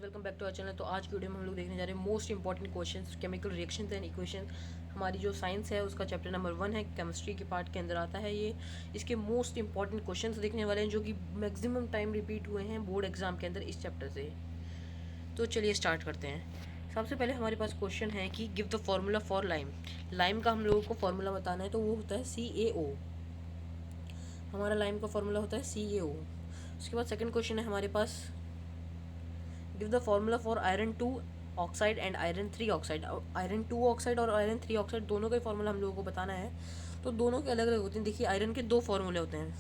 Welcome back to our channel. तो आज की वीडियो में हम लोग देखने जा रहे हैं most important questions, chemical reactions and equation. हमारी जो साइंस है उसका चैप्टर नंबर 1 है, केमिस्ट्री के पार्ट के अंदर आता है ये। इसके मोस्ट इंपॉर्टेंट क्वेश्चंस देखने वाले हैं जो कि मैक्सिमम टाइम रिपीट हुए हैं बोर्ड एग्जाम के अंदर इस चैप्टर से। तो चलिए स्टार्ट करते हैं। सबसे पहले हमारे पास क्वेश्चन है कि give the formula for lime. Lime का हम लोगों को फॉर्मूला बताना है, तो वो होता है CaO। हमारा लाइम का फॉर्मूला होता है CaO। उसके बाद सेकंड क्वेश्चन है हमारे पास, give the formula for iron 2 oxide and iron 3 oxide. Iron 2 oxide और आयरन 3 ऑक्साइड दोनों का ही फॉर्मूला हम लोगों को बताना है। तो दोनों के अलग अलग होते हैं। देखिए, आयरन के दो फॉर्मूले होते हैं।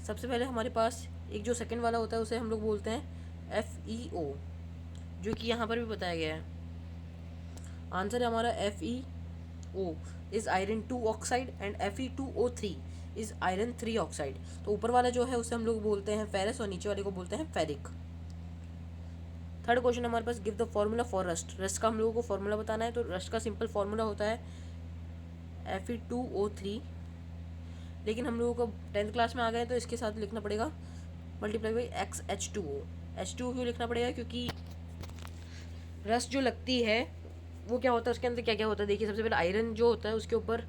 सबसे पहले हमारे पास एक जो सेकंड वाला होता है उसे हम लोग बोलते हैं FeO, जो कि यहाँ पर भी बताया गया है। आंसर है हमारा FeO is iron 2 oxide and Fe2O3 is iron 3 oxide. तो ऊपर वाला जो है उसे हम लोग बोलते हैं फेरस और नीचे वाले को बोलते हैं फेरिक। थर्ड क्वेश्चन हमारे पास, give the formula for rust. Rust का हम लोगों को फॉर्मूला बताना है। तो रस्ट का सिंपल फॉर्मूला होता है Fe2O3, लेकिन हम लोगों को 10th क्लास में आ गए तो इसके साथ लिखना पड़ेगा मल्टीप्लाई बाई XH2O। H2O क्यों लिखना पड़ेगा? क्योंकि रस्ट जो लगती है वो क्या होता है, उसके अंदर क्या क्या होता है। देखिए, सबसे पहले आयरन जो होता है उसके ऊपर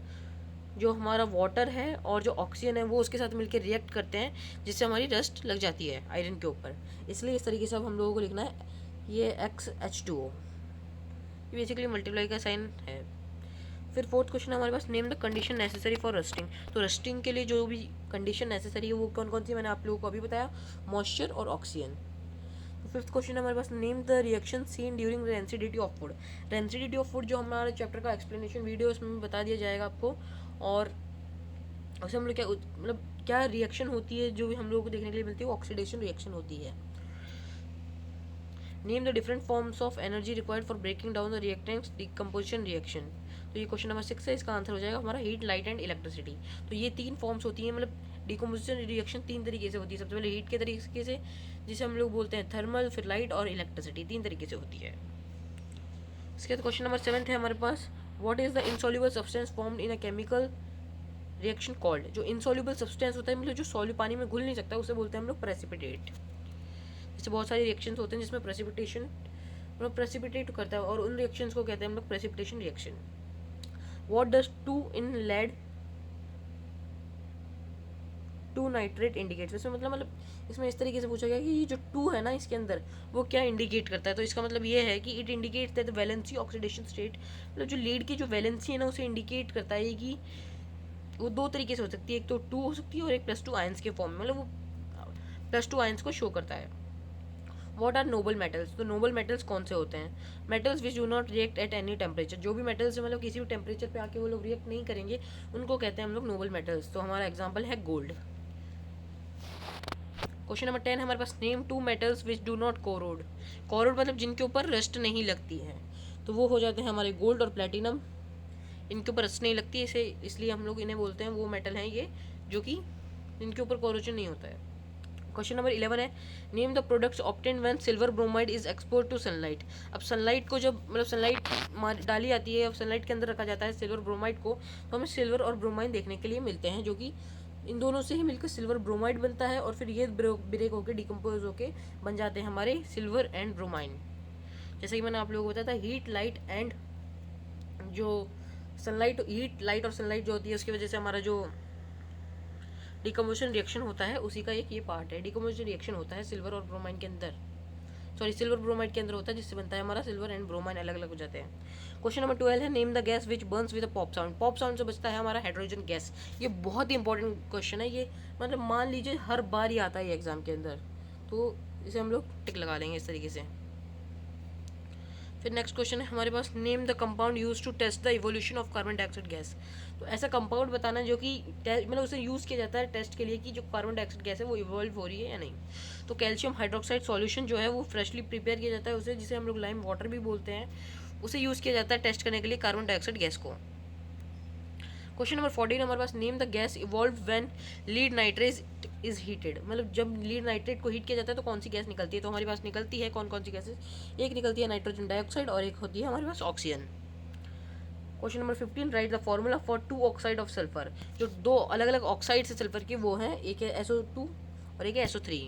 जो हमारा वाटर है और जो ऑक्सीजन है वो उसके साथ मिलकर रिएक्ट करते हैं, जिससे हमारी रस्ट लग जाती है आयरन के ऊपर। इसलिए इस तरीके से अब हम लोगों को लिखना है ये XH2O। ये बेसिकली मल्टीप्लाई का साइन है। फिर फोर्थ क्वेश्चन हमारे पास, name the condition necessary for rusting. तो रस्टिंग के लिए जो भी कंडीशन नेसेसरी है वो कौन कौन सी मैंने आप लोगों को अभी बताया, मॉइस्चर और ऑक्सीजन। फिफ्थ क्वेश्चन हमारे पास, name the reaction seen during rancidity of food. Rancidity of food जो हमारे चैप्टर का एक्सप्लेनेशन वीडियो उसमें बता दिया जाएगा आपको, और उससे हम लोग क्या मतलब क्या रिएक्शन होती है जो भी हम लोगों को देखने के लिए मिलती है, वो ऑक्सीडेशन रिएक्शन होती है। Name the different forms of energy required for breaking down the reactants decomposition reaction. तो ये क्वेश्चन नंबर 6 है, इसका आंसर हो जाएगा हमारा हीट, लाइट एंड इलेक्ट्रिसिटी। तो ये तीन फॉर्म्स होती हैं, मतलब डिकम्पोजिशन रिएक्शन तीन तरीके से होती है। सबसे पहले हीट के तरीके से, जिसे हम लोग बोलते हैं थर्मल, फिर लाइट और इलेक्ट्रिसिटी, तीन तरीके से होती है। इसके बाद क्वेश्चन नंबर 7 है हमारे पास, what is the insoluble substance formed in a chemical reaction called. जो इनसॉल्युबल सब्सटेंस होता है, मतलब जो सॉल्यू पानी में घुल नहीं सकता, उसे बोलते हैं हम लोग प्रेसिपिटेट। जैसे बहुत सारे रिएक्शंस होते हैं जिसमें प्रेसिपिटेशन मतलब प्रेसिपिटेट करता है, और उन रिएक्शंस को कहते हैं हम लोग precipitation reaction. What does 2 in lead 2 nitrate indicates. इसमें मतलब इसमें इस तरीके से पूछा गया कि ये जो 2 है ना इसके अंदर, वो क्या इंडिकेट करता है। तो इसका मतलब ये है कि it indicates that the valency oxidation state, मतलब जो लीड की जो वैलेंसी है ना उसे इंडिकेट करता है कि वो दो तरीके से हो सकती है, एक तो 2 हो सकती है और एक +2 आयंस के फॉर्म में, मतलब वो +2 आयंस को शो करता है। What are noble metals. तो नोबल मेटल्स कौन से होते हैं? Metals which do not react at any temperature. जो भी मेटल्स मतलब किसी भी टेम्परेचर पे आके वो लोग रिएक्ट नहीं करेंगे, उनको कहते हैं हम लोग नोबल मेटल्स। तो हमारा एग्जाम्पल है गोल्ड। क्वेश्चन नंबर 10 हमारे पास, name 2 metals which do not corrode. Corrode मतलब जिनके ऊपर रस्ट नहीं लगती है, तो वो हो जाते हैं हमारे गोल्ड और प्लेटिनम। इनके ऊपर रस्ट नहीं लगती है, इसे इसलिए हम लोग इन्हें बोलते हैं, वो मेटल हैं ये जो कि इनके ऊपर कोरोजन नहीं होता है। क्वेश्चन नंबर 11 है, name the products obtain when silver bromide is expose to sunlight. अब सनलाइट को जब मतलब सनलाइट डाली जाती है, अब सनलाइट के अंदर रखा जाता है सिल्वर ब्रोमाइड को, तो हमें सिल्वर और ब्रोमाइन देखने के लिए मिलते हैं, जो कि इन दोनों से ही मिलकर सिल्वर ब्रोमाइड बनता है, और फिर ये ब्रेक होकर डिकम्पोज होकर बन जाते हैं हमारे सिल्वर एंड ब्रोमाइन। जैसे कि मैंने आप लोगों को बताया था, हीट, लाइट एंड जो सनलाइट, हीट, लाइट और सनलाइट जो होती है उसकी वजह से हमारा जो डिकम्पोजिशन रिएक्शन होता है उसी का एक ये पार्ट है। डिकम्पोजिशन रिएक्शन होता है सिल्वर और ब्रोमाइन के अंदर, सॉरी सिल्वर ब्रोमाइड के अंदर होता है, जिससे बनता है हमारा सिल्वर एंड ब्रोमाइन अलग अलग हो जाते हैं। क्वेश्चन नंबर 12 है, name the gas which Burns with a pop sound. Pop sound से बचता है हमारा हाइड्रोजन गैस। ये बहुत ही इंपॉर्टेंट क्वेश्चन है ये, मतलब मान लीजिए हर बार ही आता है ये एग्जाम के अंदर, तो इसे हम लोग टिक लगा लेंगे इस तरीके से। फिर नेक्स्ट क्वेश्चन है हमारे पास, name the compound use to test the evolution of carbon dioxide gas. तो ऐसा कंपाउंड बताना जो कि मतलब उसे यूज़ किया जाता है टेस्ट के लिए कि जो कार्बन डाइऑक्साइड गैस है वो इवॉल्व हो रही है या नहीं। तो कैल्शियम हाइड्रोक्साइड सॉल्यूशन जो है वो फ्रेशली प्रिपेयर किया जाता है, उसे जिसे हम लोग लाइम वाटर भी बोलते हैं, उसे यूज़ किया जाता है टेस्ट करने के लिए कार्बन डाइऑक्साइड गैस को। क्वेश्चन नंबर 14 हमारे पास, name the gas evolve when lead nitrate is heated. मतलब जब लीड नाइट्रेट को हीट किया जाता है तो कौन सी गैस निकलती है। तो हमारे पास निकलती है कौन कौन सी गैसेज, एक निकलती है नाइट्रोजन डाइऑक्साइड और एक होती है हमारे पास oxygen. Question number 15, write the formula for 2 oxide of sulphur. जो दो अलग अलग ऑक्साइड से सल्फर की वो हैं, एक है SO2 और एक है SO3।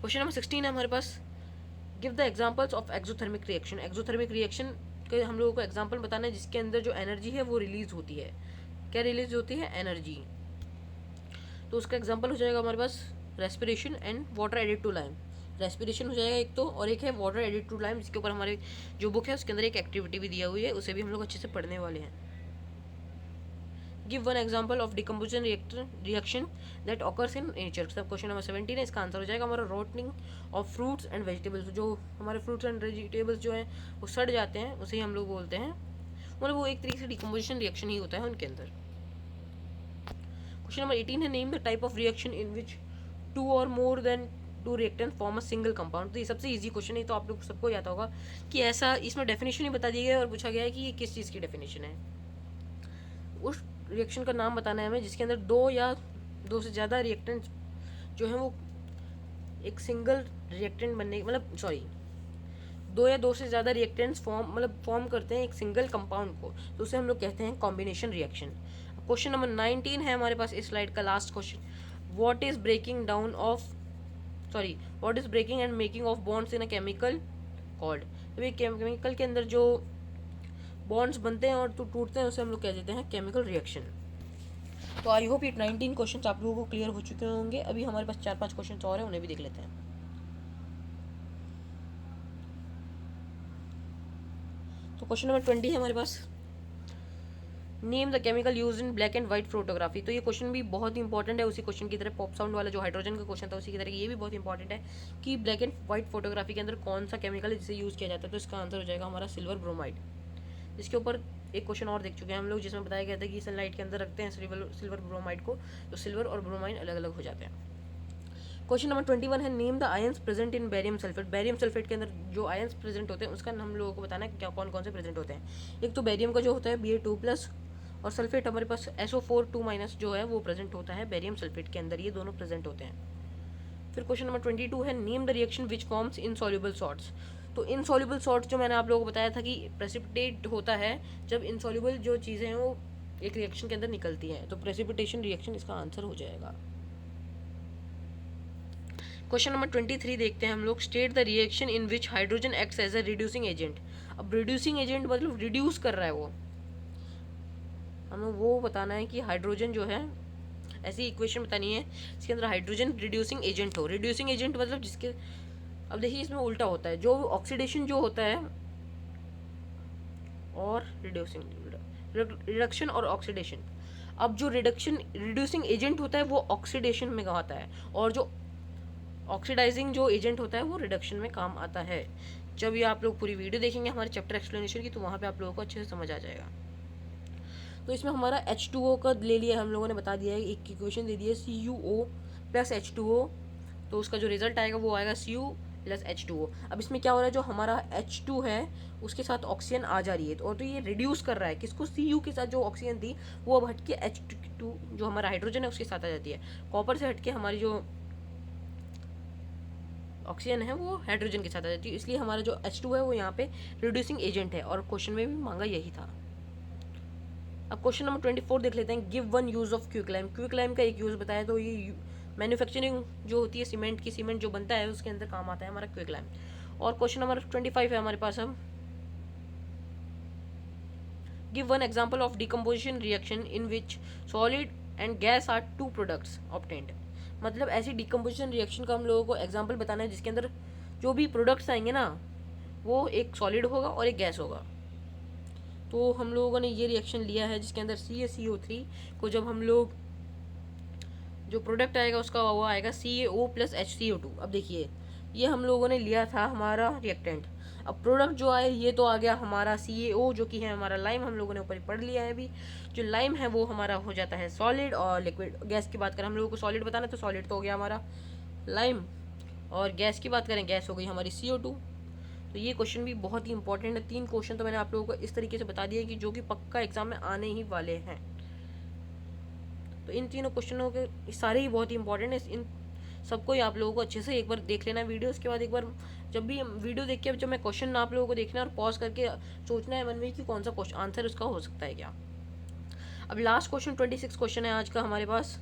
क्वेश्चन नंबर 16 है हमारे पास, give the examples of exothermic reaction. Exothermic reaction के हम लोगों को एग्जांपल बताना है जिसके अंदर जो एनर्जी है वो रिलीज होती है। क्या रिलीज होती है? एनर्जी। तो उसका एग्जांपल हो जाएगा हमारे पास respiration and water added to lime. Respiration हो जाएगा एक तो, और एक है वाटर एडिड टू लाइम, जिसके ऊपर हमारे जो बुक है उसके अंदर एक एक्टिविटी भी दिया हुई है, उसे भी हम लोग अच्छे से पढ़ने वाले हैं। Give one example of decomposition reaction that occurs in nature. सब क्वेश्चन नंबर 17 है, इसका आंसर हो जाएगा हमारा रोटनिंग ऑफ फ्रूट्स एंड वेजिटेबल्स। जो हमारे फ्रूट्स एंड वेजिटेबल्स जो हैं वो सड़ जाते हैं, उसे ही हम लोग बोलते हैं, मतलब वो एक तरीके से डिकम्पोजिशन रिएक्शन ही होता है उनके अंदर। क्वेश्चन नंबर 18 है, name the type of reaction in which 2 और more than 2 reactant form a single compound. तो ये सबसे इजी क्वेश्चन है, तो आप लोग सबको याद होगा कि ऐसा इसमें डेफिनेशन ही बता दिया गया है और पूछा गया है कि ये किस चीज़ की डेफिनेशन है। उस रिएक्शन का नाम बताना है हमें जिसके अंदर 2 या 2 से ज़्यादा रिएक्टेंट जो है वो एक सिंगल रिएक्टेंट बनने, मतलब सॉरी 2 या 2 से ज़्यादा रिएक्टेंट्स फॉर्म करते हैं एक सिंगल कंपाउंड को, तो उसे हम लोग कहते हैं कॉम्बिनेशन रिएक्शन। क्वेश्चन नंबर 19 है हमारे पास इस स्लाइड का last question, what is breaking and making of bonds in a chemical called. तो ये केमिकल के अंदर जो बॉन्ड्स बनते हैं और तो टूटते हैं उसे हम लोग कह देते हैं केमिकल रिएक्शन। तो आई होप ये 19 क्वेश्चन आप लोगों को क्लियर हो चुके होंगे। अभी हमारे पास 4-5 क्वेश्चन और हैं, उन्हें भी देख लेते हैं। तो क्वेश्चन नंबर 20 है हमारे पास, name the chemical use in black and white photography. तो ये क्वेश्चन भी बहुत इंपॉर्टेंट है, उसी क्वेश्चन की तरह पॉप साउंड वाला जो हाइड्रोजन का क्वेश्चन था उसी की तरह ये भी बहुत इंपॉर्टेंट है कि ब्लैक एंड व्हाइट फोटोग्राफी के अंदर कौन सा केमिकल है जिसे यूज़ किया जाता है। तो इसका आंसर हो जाएगा हमारा सिल्वर ब्रोमाइड। इसके ऊपर एक क्वेश्चन और देख चुके हैं हम लोग जिसमें बताया गया था कि सनलाइट के अंदर रखते हैं सिल्वर ब्रोमाइड को, तो सिल्वर और ब्रोमाइड अलग अलग हो जाते हैं। क्वेश्चन नंबर 21 है, name the ions present in barium sulphate. Barium sulphate के अंदर जो आयंस प्रेजेंट होते हैं उसका हम लोगों को बताना है क्या कौन कौन से प्रेजेंट होते हैं। एक तो बेरियम का जो होता है Ba2+, और सल्फेट हमारे पास SO4 2- जो है वो प्रेजेंट होता है बेरियम सल्फेट के अंदर, ये दोनों प्रेजेंट होते हैं। फिर क्वेश्चन नंबर 22 है, name the reaction which forms insoluble salts. तो इनसॉल्युबल सॉल्ट्स जो मैंने आप लोगों को बताया था कि प्रेसिपिटेट होता है जब इनसॉल्युबल जो चीज़ें हैं वो एक रिएक्शन के अंदर निकलती हैं, तो प्रेसिपिटेशन रिएक्शन इसका आंसर हो जाएगा। क्वेश्चन नंबर 23 देखते हैं हम लोग, state the reaction in which hydrogen acts as a reducing agent. अब रिड्यूसिंग एजेंट मतलब रिड्यूस कर रहा है वो, हमें वो बताना है कि हाइड्रोजन जो है, ऐसी इक्वेशन बतानी है इसके अंदर हाइड्रोजन रिड्यूसिंग एजेंट हो। रिड्यूसिंग एजेंट मतलब जिसके, अब देखिए इसमें उल्टा होता है, जो ऑक्सीडेशन जो होता है और रिडक्शन और ऑक्सीडेशन। अब जो रिड्यूसिंग एजेंट होता है वो ऑक्सीडेशन में आता है, और जो ऑक्सीडाइजिंग जो एजेंट होता है वो रिडक्शन में काम आता है। जब ये आप लोग पूरी वीडियो देखेंगे हमारे चैप्टर एक्सप्लेनेशन की, तो वहाँ पे आप लोगों को अच्छे से समझ आ जाएगा। तो इसमें हमारा H2O का ले लिया हम लोगों ने, बता दिया है, एक इक्वेशन दे दी है CuO + H2O, तो उसका जो रिजल्ट आएगा वो आएगा Cu + H2O। अब इसमें क्या हो रहा है, जो हमारा H2 है उसके साथ ऑक्सीजन आ जा रही है, और तो ये रिड्यूस कर रहा है किसको, Cu के साथ जो ऑक्सीजन थी वो अब हट के H2 जो हमारा हाइड्रोजन है उसके साथ आ जाती है। कॉपर से हट के हमारी जो ऑक्सीजन है वो हाइड्रोजन के साथ आ जाती है, इसलिए हमारा जो H2 है वो यहाँ पे रिड्यूसिंग एजेंट है, और क्वेश्चन में भी मांगा यही था। अब क्वेश्चन नंबर 24 देख लेते हैं, give one use of quicklime. Quicklime का एक यूज़ बताया, तो ये मैन्युफैक्चरिंग जो होती है सीमेंट जो बनता है उसके अंदर काम आता है हमारा क्विकलाइम। और क्वेश्चन नंबर 25 है हमारे पास, हम give one example of decomposition reaction in which solid and gas are 2 products obtained. मतलब ऐसी डिकम्पोजिशन रिएक्शन का हम लोगों को एग्जाम्पल बताना है जिसके अंदर जो भी प्रोडक्ट्स आएंगे ना वो एक सॉलिड होगा और एक गैस होगा। तो हम लोगों ने ये रिएक्शन लिया है जिसके अंदर CaCO3 को जब हम लोग, जो प्रोडक्ट आएगा उसका वो आएगा CaO + HCO2। अब देखिए ये हम लोगों ने लिया था हमारा रिएक्टेंट, अब प्रोडक्ट जो आए ये तो आ गया हमारा CaO जो कि है हमारा लाइम, हम लोगों ने ऊपर पढ़ लिया है अभी। जो लाइम है वो हमारा हो जाता है सॉलिड, और लिक्विड गैस की बात करें हम लोगों को सॉलिड बताना है तो सॉलिड तो हो गया हमारा लाइम, और गैस की बात करें गैस हो गई हमारी CO2। तो ये क्वेश्चन भी बहुत ही इंपॉर्टेंट है। 3 क्वेश्चन तो मैंने आप लोगों को इस तरीके से बता दिया कि जो कि पक्का एग्जाम में आने ही वाले हैं। तो इन तीनों क्वेश्चनों के सारे ही बहुत ही इंपॉर्टेंट है, इन सबको ही आप लोगों को अच्छे से एक बार देख लेना वीडियो। उसके बाद एक बार जब भी वीडियो देख के जब मैं क्वेश्चन आप लोगों को देखना है और पॉज करके सोचना है मन में कि कौन सा क्वेश्चन आंसर उसका हो सकता है क्या। अब लास्ट क्वेश्चन 26 क्वेश्चन है आज का हमारे पास,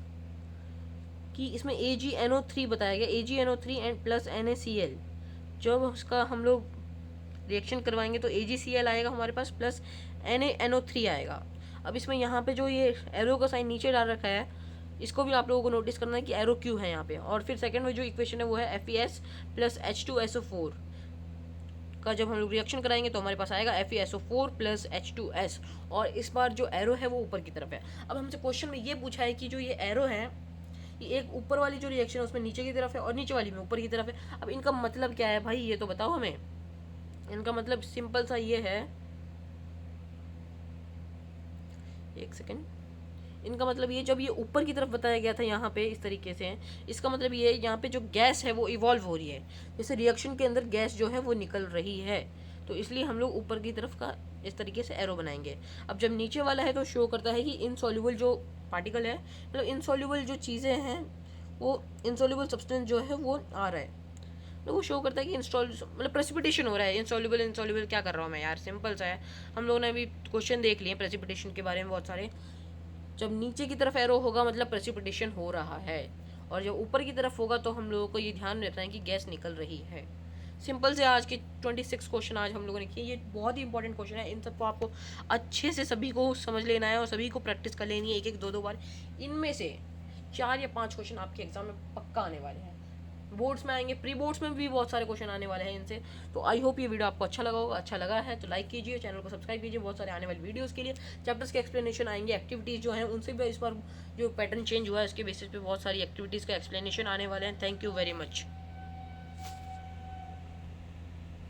कि इसमें AgNO3 बताया गया, AgNO3 एंड + NaCl जब उसका हम लोग रिएक्शन करवाएंगे तो AgCl आएगा हमारे पास प्लस NaNO3 आएगा। अब इसमें यहाँ पे जो ये एरो का साइन नीचे डाल रखा है, इसको भी आप लोगों को नोटिस करना है कि एरो क्यों है यहाँ पे। और फिर सेकंड में जो इक्वेशन है वो है FeS प्लस H2SO4 का जब हम लोग रिएक्शन कराएंगे तो हमारे पास आएगा FeSO4 प्लस H2S, और इस बार जो एरो है वो ऊपर की तरफ है। अब हमसे क्वेश्चन में ये पूछा है कि जो ये एरो है, ये एक ऊपर वाली जो रिएक्शन है उसमें नीचे की तरफ है और नीचे वाली में ऊपर की तरफ है। अब इनका मतलब क्या है भाई, ये तो बताओ हमें। इनका मतलब सिंपल सा ये है, एक सेकेंड, इनका मतलब ये जब ये ऊपर की तरफ बताया गया था यहाँ पे इस तरीके से, इसका मतलब ये यहाँ पे जो गैस है वो इवॉल्व हो रही है, जैसे रिएक्शन के अंदर गैस जो है वो निकल रही है, तो इसलिए हम लोग ऊपर की तरफ का इस तरीके से एरो बनाएंगे। अब जब नीचे वाला है तो शो करता है कि इनसॉल्युबल जो पार्टिकल है, मतलब इनसॉल्युबल जो चीज़ें हैं, वो इनसॉल्युबल सब्सटेंस जो है वो आ रहा है, तो वो शो करता है कि इंस्टॉल मतलब प्रेसिपिटेशन हो रहा है। इंसॉल्युबल इंसॉल्युबल क्या कर रहा हूँ मैं यार, सिंपल सा है। हम लोगों ने अभी क्वेश्चन देख लिए प्रेसिपिटेशन के बारे में बहुत सारे। जब नीचे की तरफ एरो होगा मतलब प्रेसिपिटेशन हो रहा है, और जब ऊपर की तरफ होगा तो हम लोगों को ये ध्यान रहता है कि गैस निकल रही है। सिंपल से आज के 26 क्वेश्चन आज हम लोगों ने किए। ये बहुत ही इंपॉर्टेंट क्वेश्चन है, इन सबको आपको अच्छे से सभी को समझ लेना है और सभी को प्रैक्टिस कर लेनी है, एक एक दो दो बार। इनमें से 4 या 5 क्वेश्चन आपके एग्जाम में पक्का आने वाले हैं, बोर्ड्स में आएंगे, प्री बोर्ड्स में भी बहुत सारे क्वेश्चन आने वाले हैं इनसे। तो आई होप ये वीडियो आपको अच्छा लगा होगा। अच्छा लगा है तो लाइक कीजिए, चैनल को सब्सक्राइब कीजिए बहुत सारे आने वाले वीडियोस के लिए। चैप्टर्स के एक्सप्लेनेशन आएंगे, एक्टिविटीज़ जो हैं उनसे भी इस बार जो पैटर्न चेंज हुआ है उसके बेसिस पे बहुत सारी एक्टिविटीज़ का एक्सप्लेनेशन आने वाले हैं। Thank you very much.